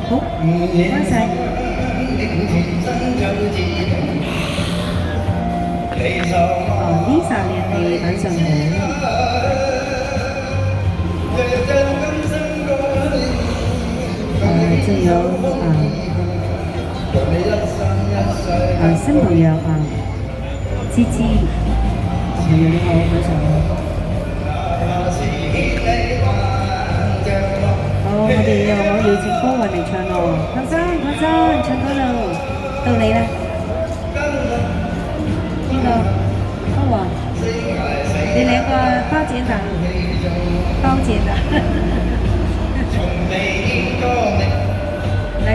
好，唔該晒。哦，Lisa 你晚上好。仲有新朋友芝芝，朋友你好，晚上好。好，我哋又可以唱歌為你唱咯，邝生，邝生唱歌咯，到你啦。邊個？歐華，你兩個包剪揼，包剪揼。來，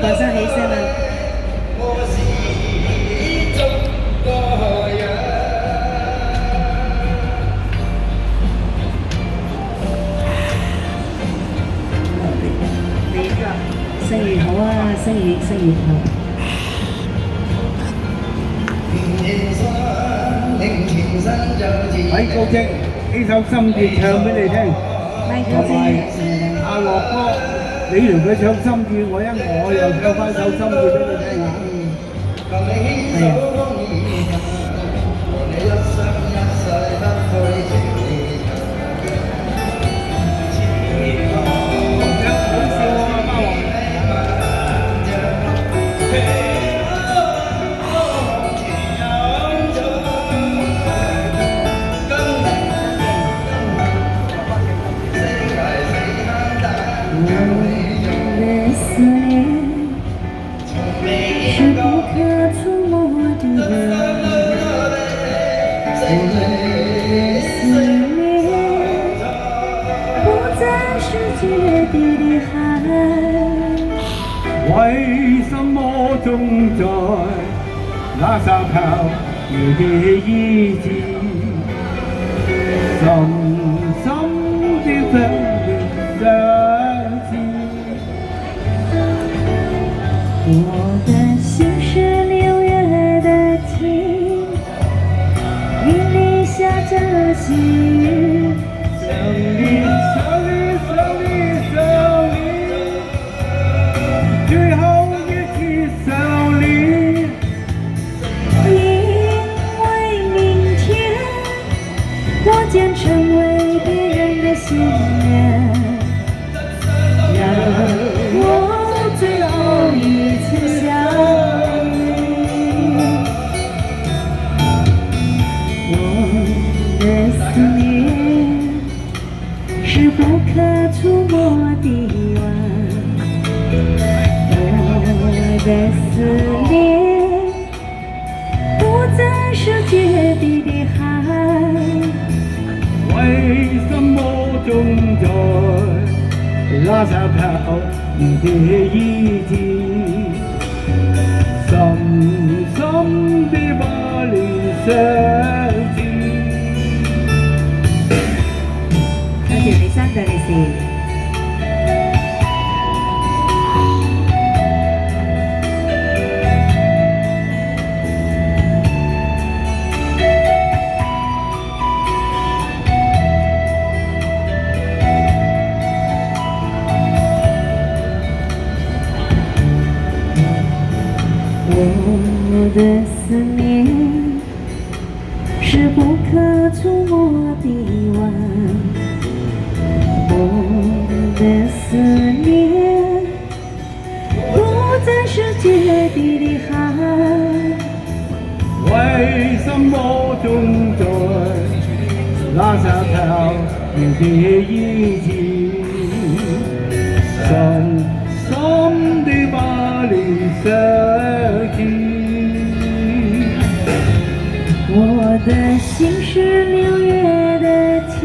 晚上起身啦。生意好啊，生意好。喺高清呢首心意唱俾你聽，同埋阿樂哥，你同佢唱心意，我又唱翻首心意俾你聽下。係啊。是不可触摸的思念，不再是决堤的海。為什麼總在那沙拋你的意志，深深的分離相知。我的心是六月的晴，云里下着细雨。想你，想你，想你，想你，最後一次想你。因為明天，我將成為別人的信念。讓我最後一次想你，我的思念是不可觸摸的灣，我的思念不再是決堤的海。為什麼總在那沙拋你的意志，深深地把你相知。多謝你生日利是。我的思念是不可觸摸的灣，我的思念不再是決堤的海。為什麼總在那沙拋你的意志，深深地把你相知。我的心是六月的晴，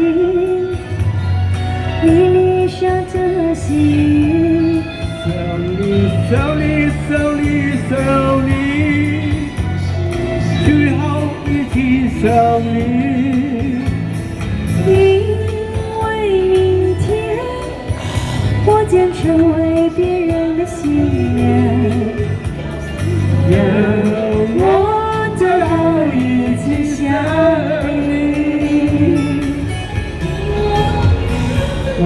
你里下着细雨。想你，想你，想你，想你，最後一次想你。因為明天，我將成為別人的信念。讓我最後一次想你，我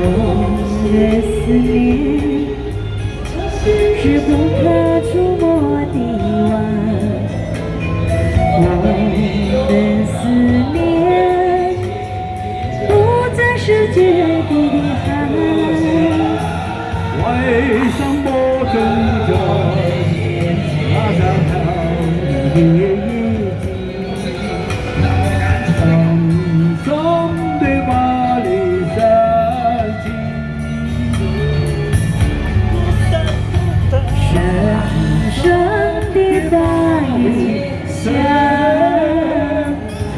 的思念是不可触摸的网。我的思念不再是决堤的海，为什么挣扎？那条条的夜风中的巴黎山起，深深的大雨下起。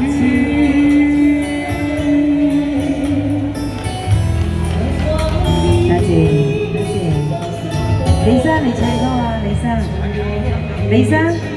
多謝，多謝。李生，你唱歌啊，李生，李生。